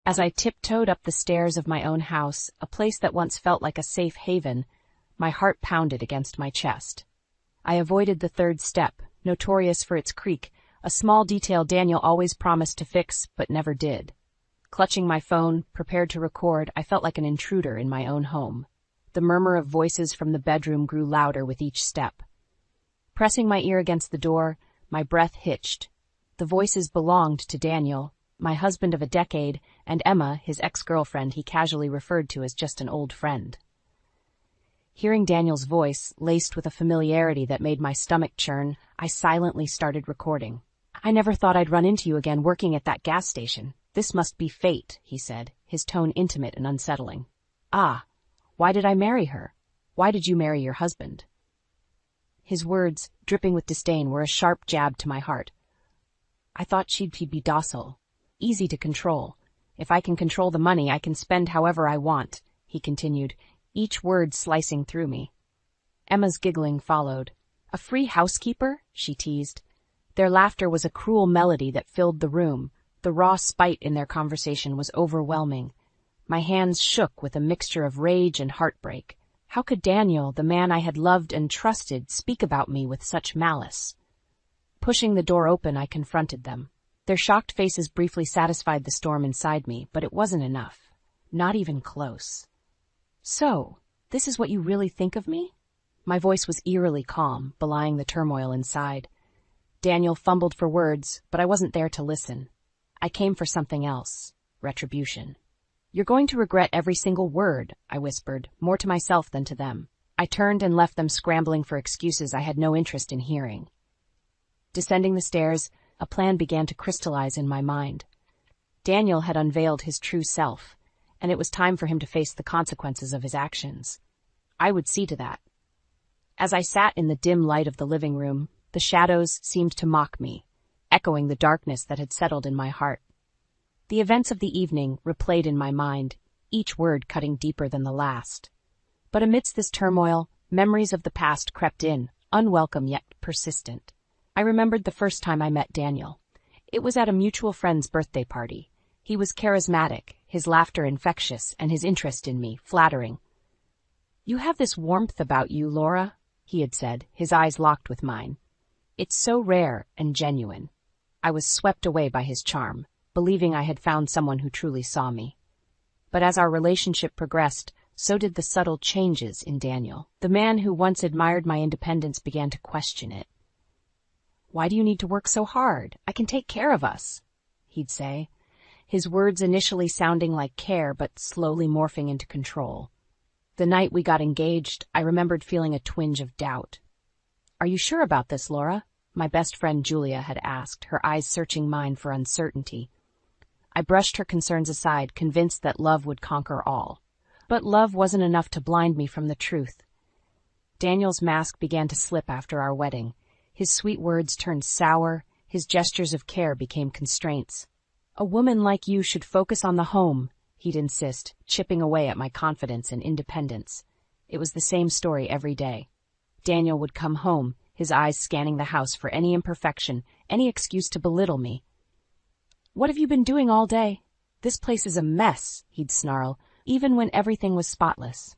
As I tiptoed up the stairs of my own house, a place that once felt like a safe haven, my heart pounded against my chest. I avoided the third step, notorious for its creak, a small detail Daniel always promised to fix but never did. Clutching my phone, prepared to record, I felt like an intruder in my own home. The murmur of voices from the bedroom grew louder with each step. Pressing my ear against the door, my breath hitched. The voices belonged to Daniel, my husband of a decade, and Emma, his ex-girlfriend he casually referred to as just an old friend. Hearing Daniel's voice, laced with a familiarity that made my stomach churn, I silently started recording. "I never thought I'd run into you again working at that gas station. This must be fate," he said, his tone intimate and unsettling. "Ah, why did I marry her? Why did you marry your husband?" His words, dripping with disdain, were a sharp jab to my heart. "I thought she'd be docile, easy to control. If I can control the money, I can spend however I want," he continued, each word slicing through me. Emma's giggling followed. "A free housekeeper?" she teased. Their laughter was a cruel melody that filled the room. The raw spite in their conversation was overwhelming. My hands shook with a mixture of rage and heartbreak. How could Daniel, the man I had loved and trusted, speak about me with such malice? Pushing the door open, I confronted them. Their shocked faces briefly satisfied the storm inside me, but it wasn't enough. Not even close. "So, this is what you really think of me?" My voice was eerily calm, belying the turmoil inside. Daniel fumbled for words, but I wasn't there to listen. I came for something else. Retribution. "You're going to regret every single word," I whispered, more to myself than to them. I turned and left them scrambling for excuses I had no interest in hearing. Descending the stairs, a plan began to crystallize in my mind. Daniel had unveiled his true self, and it was time for him to face the consequences of his actions. I would see to that. As I sat in the dim light of the living room, the shadows seemed to mock me, echoing the darkness that had settled in my heart. The events of the evening replayed in my mind, each word cutting deeper than the last. But amidst this turmoil, memories of the past crept in, unwelcome yet persistent. I remembered the first time I met Daniel. It was at a mutual friend's birthday party. He was charismatic, his laughter infectious, and his interest in me flattering. "You have this warmth about you, Laura," he had said, his eyes locked with mine. "It's so rare and genuine." I was swept away by his charm, believing I had found someone who truly saw me. But as our relationship progressed, so did the subtle changes in Daniel. The man who once admired my independence began to question it. "Why do you need to work so hard? I can take care of us," he'd say, his words initially sounding like care but slowly morphing into control. The night we got engaged, I remembered feeling a twinge of doubt. "Are you sure about this, Laura?" my best friend Julia had asked, her eyes searching mine for uncertainty. I brushed her concerns aside, convinced that love would conquer all. But love wasn't enough to blind me from the truth. Daniel's mask began to slip after our wedding. His sweet words turned sour, his gestures of care became constraints. "A woman like you should focus on the home," he'd insist, chipping away at my confidence and independence. It was the same story every day. Daniel would come home, his eyes scanning the house for any imperfection, any excuse to belittle me. "What have you been doing all day? This place is a mess," he'd snarl, even when everything was spotless.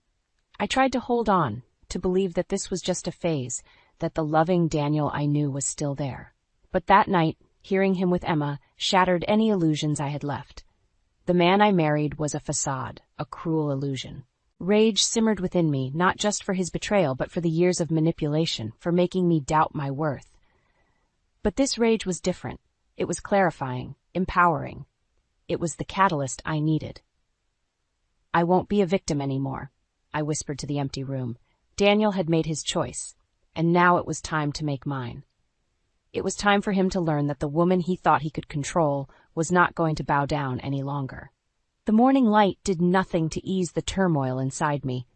I tried to hold on, to believe that this was just a phase, that the loving Daniel I knew was still there. But that night, hearing him with Emma, shattered any illusions I had left. The man I married was a facade, a cruel illusion. Rage simmered within me, not just for his betrayal, but for the years of manipulation, for making me doubt my worth. But this rage was different. It was clarifying, empowering. It was the catalyst I needed. "I won't be a victim anymore," I whispered to the empty room. Daniel had made his choice, and now it was time to make mine. It was time for him to learn that the woman he thought he could control was not going to bow down any longer. The morning light did nothing to ease the turmoil inside me.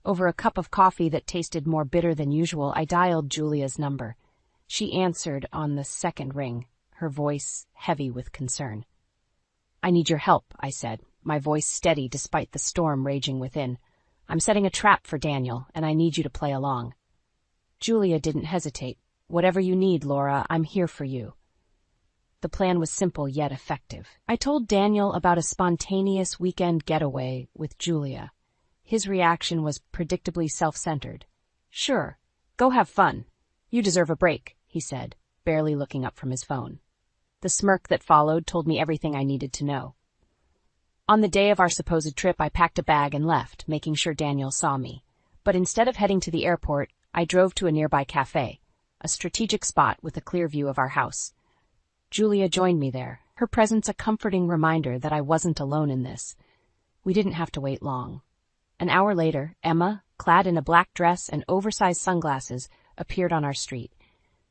Over a cup of coffee that tasted more bitter than usual, I dialed Julia's number. She answered on the second ring, her voice heavy with concern. "I need your help," I said, my voice steady despite the storm raging within. "I'm setting a trap for Daniel, and I need you to play along." Julia didn't hesitate. "Whatever you need, Laura, I'm here for you." The plan was simple yet effective. I told Daniel about a spontaneous weekend getaway with Julia. His reaction was predictably self-centered. "Sure, go have fun. You deserve a break," he said, barely looking up from his phone. The smirk that followed told me everything I needed to know. On the day of our supposed trip, I packed a bag and left, making sure Daniel saw me. But instead of heading to the airport, I drove to a nearby cafe, a strategic spot with a clear view of our house. Julia joined me there, her presence a comforting reminder that I wasn't alone in this. We didn't have to wait long. An hour later, Emma, clad in a black dress and oversized sunglasses, appeared on our street.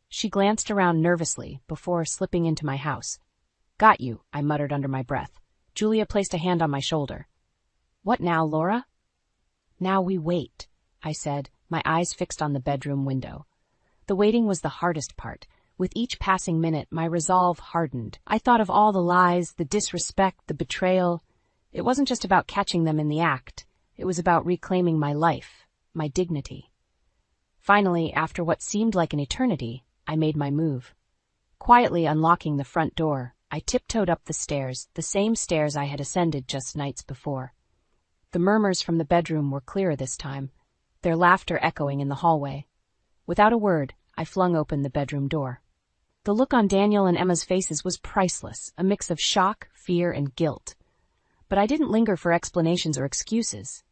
She glanced around nervously before slipping into my house. "Got you," I muttered under my breath. Julia placed a hand on my shoulder. "What now, Laura?" "Now we wait," I said, my eyes fixed on the bedroom window. The waiting was the hardest part. With each passing minute, my resolve hardened. I thought of all the lies, the disrespect, the betrayal. It wasn't just about catching them in the act. It was about reclaiming my life, my dignity. Finally, after what seemed like an eternity, I made my move. Quietly unlocking the front door, I tiptoed up the stairs, the same stairs I had ascended just nights before. The murmurs from the bedroom were clearer this time, their laughter echoing in the hallway. Without a word, I flung open the bedroom door. The look on Daniel and Emma's faces was priceless, a mix of shock, fear, and guilt. But I didn't linger for explanations or excuses.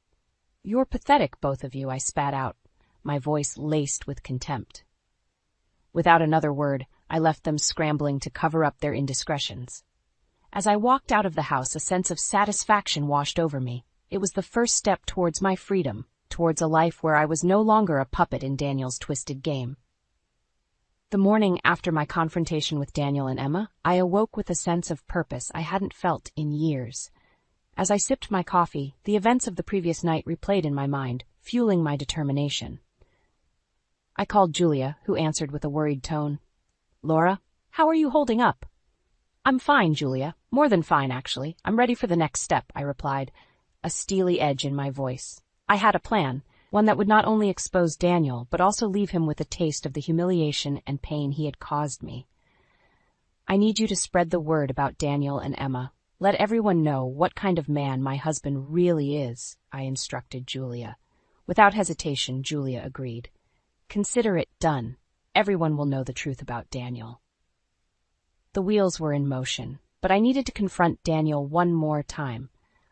"You're pathetic, both of you," I spat out, my voice laced with contempt. Without another word, I left them scrambling to cover up their indiscretions. As I walked out of the house, a sense of satisfaction washed over me. It was the first step towards my freedom, towards a life where I was no longer a puppet in Daniel's twisted game. The morning after my confrontation with Daniel and Emma, I awoke with a sense of purpose I hadn't felt in years. As I sipped my coffee, the events of the previous night replayed in my mind, fueling my determination. I called Julia, who answered with a worried tone. "Laura, how are you holding up?" "I'm fine, Julia. More than fine, actually. I'm ready for the next step," I replied, a steely edge in my voice. I had a plan, one that would not only expose Daniel, but also leave him with a taste of the humiliation and pain he had caused me. "I need you to spread the word about Daniel and Emma. Let everyone know what kind of man my husband really is," I instructed Julia. Without hesitation, Julia agreed. "Consider it done. Everyone will know the truth about Daniel." The wheels were in motion, but I needed to confront Daniel one more time.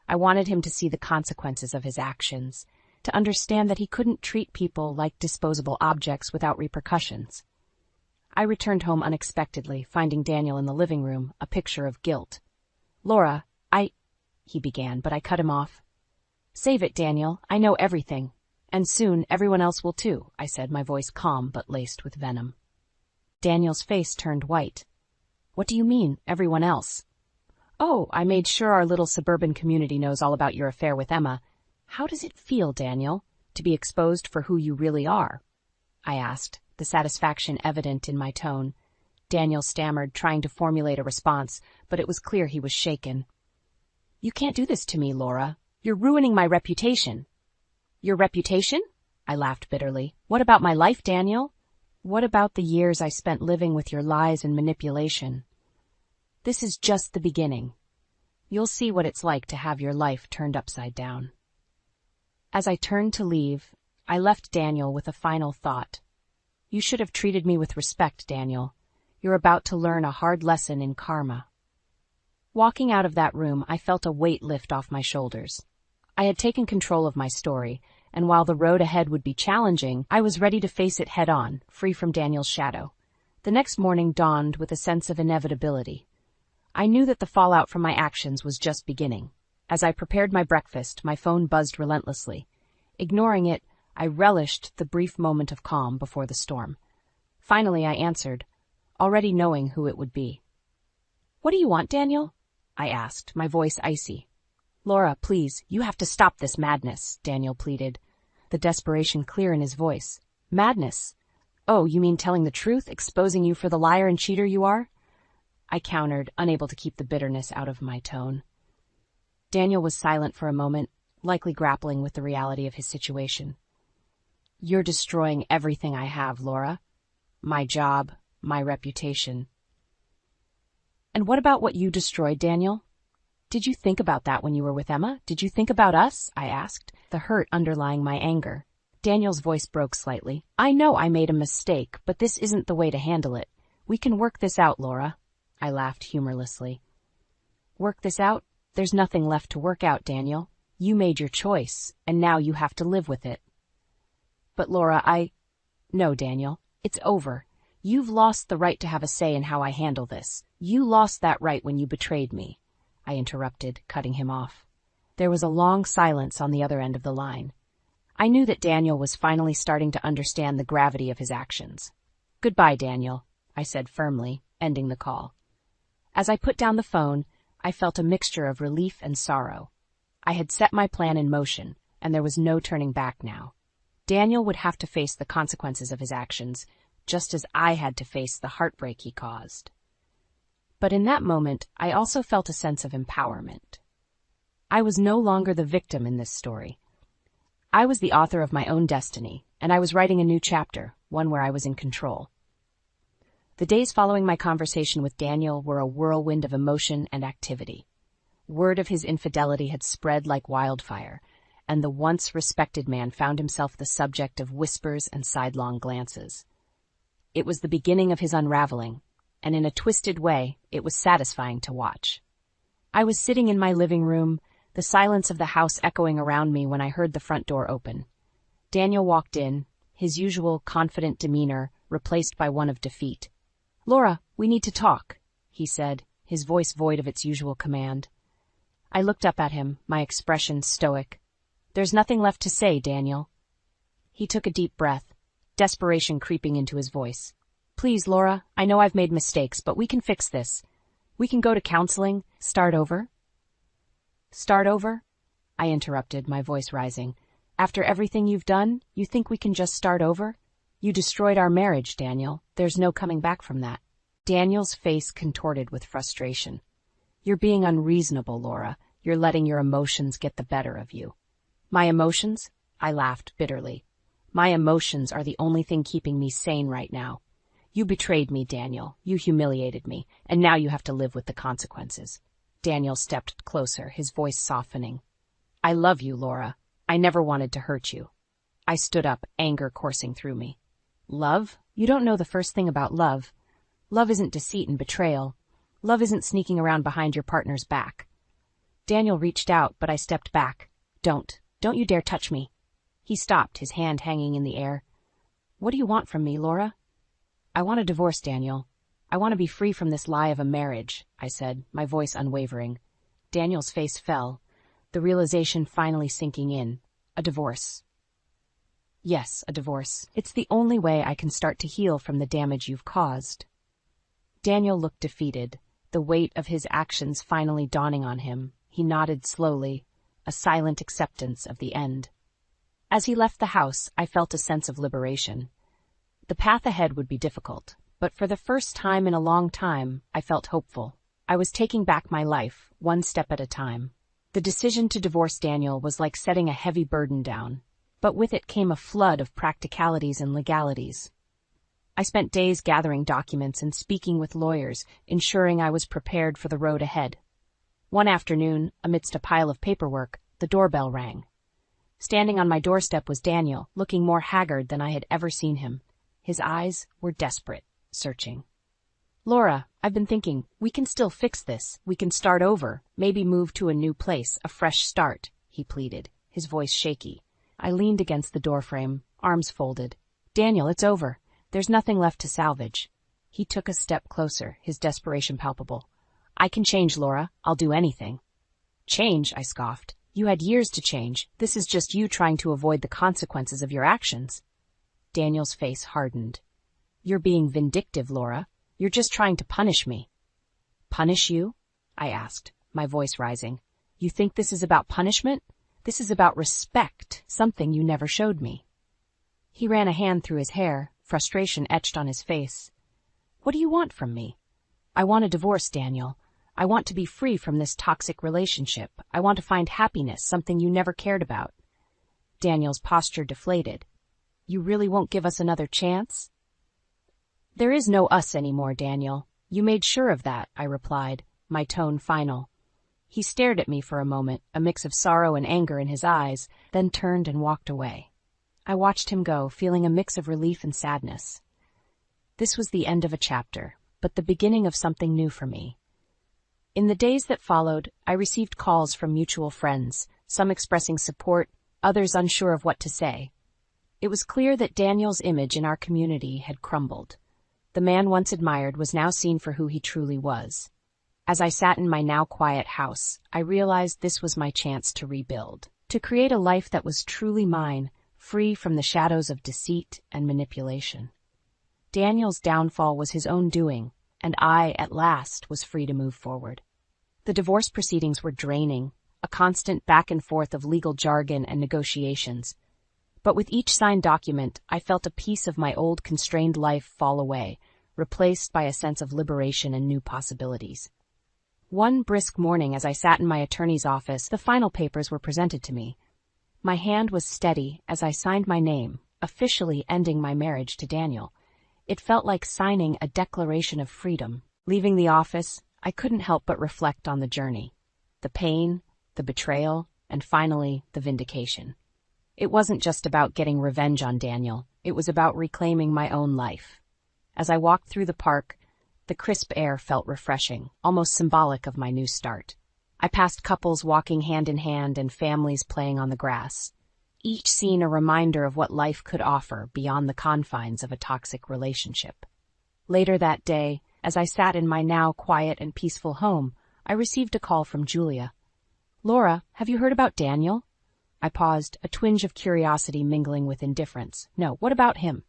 I wanted him to see the consequences of his actions, to understand that he couldn't treat people like disposable objects without repercussions. I returned home unexpectedly, finding Daniel in the living room, a picture of guilt. "Laura, he began, but I cut him off. "Save it, Daniel. I know everything. And soon everyone else will too," I said, my voice calm but laced with venom. Daniel's face turned white. "What do you mean, everyone else?" "Oh, I made sure our little suburban community knows all about your affair with Emma. How does it feel, Daniel, to be exposed for who you really are?" I asked, the satisfaction evident in my tone. Daniel stammered, trying to formulate a response, but it was clear he was shaken. "You can't do this to me, Laura. You're ruining my reputation." "Your reputation?" I laughed bitterly. "What about my life, Daniel? What about the years I spent living with your lies and manipulation? This is just the beginning. You'll see what it's like to have your life turned upside down." As I turned to leave, I left Daniel with a final thought. "You should have treated me with respect, Daniel. You're about to learn a hard lesson in karma." Walking out of that room, I felt a weight lift off my shoulders. I had taken control of my story, and while the road ahead would be challenging, I was ready to face it head-on, free from Daniel's shadow. The next morning dawned with a sense of inevitability. I knew that the fallout from my actions was just beginning. As I prepared my breakfast, my phone buzzed relentlessly. Ignoring it, I relished the brief moment of calm before the storm. Finally, I answered, already knowing who it would be. "What do you want, Daniel?" I asked, my voice icy. "Laura, please, you have to stop this madness," Daniel pleaded, the desperation clear in his voice. "Madness? Oh, you mean telling the truth, exposing you for the liar and cheater you are?" I countered, unable to keep the bitterness out of my tone. Daniel was silent for a moment, likely grappling with the reality of his situation. "You're destroying everything I have, Laura. My job, my reputation." And what about what you destroyed, Daniel? Did you think about that when you were with Emma? Did you think about us? I asked, the hurt underlying my anger. Daniel's voice broke slightly. I know I made a mistake, but this isn't the way to handle it. We can work this out, Laura. I laughed humorlessly. Work this out? There's nothing left to work out, Daniel. You made your choice, and now you have to live with it. But Laura, No, Daniel. It's over. You've lost the right to have a say in how I handle this. You lost that right when you betrayed me, I interrupted, cutting him off. There was a long silence on the other end of the line. I knew that Daniel was finally starting to understand the gravity of his actions. Goodbye, Daniel, I said firmly, ending the call. As I put down the phone, I felt a mixture of relief and sorrow. I had set my plan in motion, and there was no turning back now. Daniel would have to face the consequences of his actions, just as I had to face the heartbreak he caused. But in that moment, I also felt a sense of empowerment. I was no longer the victim in this story. I was the author of my own destiny, and I was writing a new chapter, one where I was in control. The days following my conversation with Daniel were a whirlwind of emotion and activity. Word of his infidelity had spread like wildfire, and the once respected man found himself the subject of whispers and sidelong glances. It was the beginning of his unraveling, and in a twisted way, it was satisfying to watch. I was sitting in my living room, the silence of the house echoing around me when I heard the front door open. Daniel walked in, his usual confident demeanor replaced by one of defeat. Laura, we need to talk, he said, his voice void of its usual command. I looked up at him, my expression stoic. There's nothing left to say, Daniel. He took a deep breath, desperation creeping into his voice. Please, Laura, I know I've made mistakes, but we can fix this. We can go to counseling, start over. Start over? I interrupted, my voice rising. After everything you've done, you think we can just start over? You destroyed our marriage, Daniel. There's no coming back from that. Daniel's face contorted with frustration. You're being unreasonable, Laura. You're letting your emotions get the better of you. My emotions? I laughed bitterly. My emotions are the only thing keeping me sane right now. You betrayed me, Daniel. You humiliated me, and now you have to live with the consequences. Daniel stepped closer, his voice softening. I love you, Laura. I never wanted to hurt you. I stood up, anger coursing through me. Love? You don't know the first thing about love. Love isn't deceit and betrayal. Love isn't sneaking around behind your partner's back. Daniel reached out, but I stepped back. Don't you dare touch me. He stopped, his hand hanging in the air. What do you want from me, Laura? I want a divorce, Daniel. I want to be free from this lie of a marriage, I said, my voice unwavering. Daniel's face fell, the realization finally sinking in. A divorce. Yes, a divorce. It's the only way I can start to heal from the damage you've caused. Daniel looked defeated, the weight of his actions finally dawning on him. He nodded slowly, a silent acceptance of the end. As he left the house, I felt a sense of liberation. The path ahead would be difficult, but for the first time in a long time, I felt hopeful. I was taking back my life, one step at a time. The decision to divorce Daniel was like setting a heavy burden down, but with it came a flood of practicalities and legalities. I spent days gathering documents and speaking with lawyers, ensuring I was prepared for the road ahead. One afternoon, amidst a pile of paperwork, the doorbell rang. Standing on my doorstep was Daniel, looking more haggard than I had ever seen him. His eyes were desperate, searching. Laura, I've been thinking, we can still fix this. We can start over, maybe move to a new place, a fresh start, he pleaded, his voice shaky. I leaned against the doorframe, arms folded. Daniel, it's over. There's nothing left to salvage. He took a step closer, his desperation palpable. I can change, Laura. I'll do anything. Change, I scoffed. You had years to change. This is just you trying to avoid the consequences of your actions. Daniel's face hardened. You're being vindictive, Laura. You're just trying to punish me. Punish you? I asked, my voice rising. You think this is about punishment? This is about respect, something you never showed me. He ran a hand through his hair, frustration etched on his face. What do you want from me? I want a divorce, Daniel. I want to be free from this toxic relationship. I want to find happiness, something you never cared about. Daniel's posture deflated. You really won't give us another chance? There is no us anymore, Daniel. You made sure of that, I replied, my tone final. He stared at me for a moment, a mix of sorrow and anger in his eyes, then turned and walked away. I watched him go, feeling a mix of relief and sadness. This was the end of a chapter, but the beginning of something new for me. In the days that followed, I received calls from mutual friends, some expressing support, others unsure of what to say. It was clear that Daniel's image in our community had crumbled. The man once admired was now seen for who he truly was. As I sat in my now quiet house, I realized this was my chance to rebuild, to create a life that was truly mine, free from the shadows of deceit and manipulation. Daniel's downfall was his own doing, and I, at last, was free to move forward. The divorce proceedings were draining, a constant back and forth of legal jargon and negotiations. But with each signed document, I felt a piece of my old constrained life fall away, replaced by a sense of liberation and new possibilities. One brisk morning as I sat in my attorney's office, the final papers were presented to me. My hand was steady as I signed my name, officially ending my marriage to Daniel. It felt like signing a declaration of freedom. Leaving the office, I couldn't help but reflect on the journey. The pain, the betrayal, and finally, the vindication. It wasn't just about getting revenge on Daniel, it was about reclaiming my own life. As I walked through the park, the crisp air felt refreshing, almost symbolic of my new start. I passed couples walking hand in hand and families playing on the grass, each scene a reminder of what life could offer beyond the confines of a toxic relationship. Later that day, as I sat in my now quiet and peaceful home, I received a call from Julia. "Laura, have you heard about Daniel?" I paused, a twinge of curiosity mingling with indifference. "No, what about him?"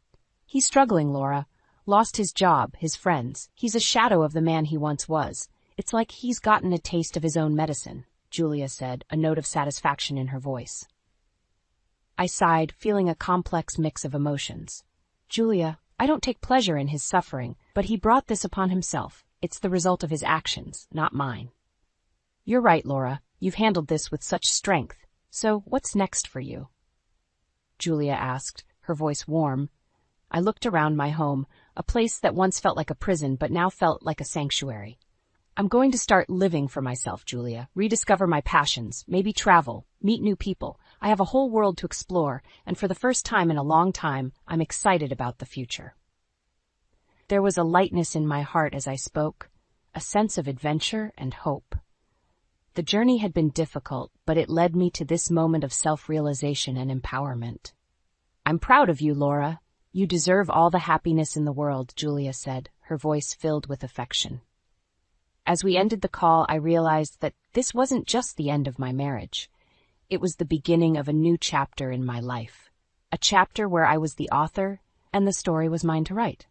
"He's struggling, Laura. Lost his job, his friends. He's a shadow of the man he once was. It's like he's gotten a taste of his own medicine," Julia said, a note of satisfaction in her voice. I sighed, feeling a complex mix of emotions. "Julia, I don't take pleasure in his suffering, but he brought this upon himself. It's the result of his actions, not mine." "You're right, Laura. You've handled this with such strength. So what's next for you?" Julia asked, her voice warm. I looked around my home, a place that once felt like a prison but now felt like a sanctuary. "I'm going to start living for myself, Julia, rediscover my passions, maybe travel, meet new people. I have a whole world to explore, and for the first time in a long time, I'm excited about the future." There was a lightness in my heart as I spoke, a sense of adventure and hope. The journey had been difficult, but it led me to this moment of self-realization and empowerment. "I'm proud of you, Laura. You deserve all the happiness in the world," Julia said, her voice filled with affection. As we ended the call, I realized that this wasn't just the end of my marriage. It was the beginning of a new chapter in my life, a chapter where I was the author and the story was mine to write.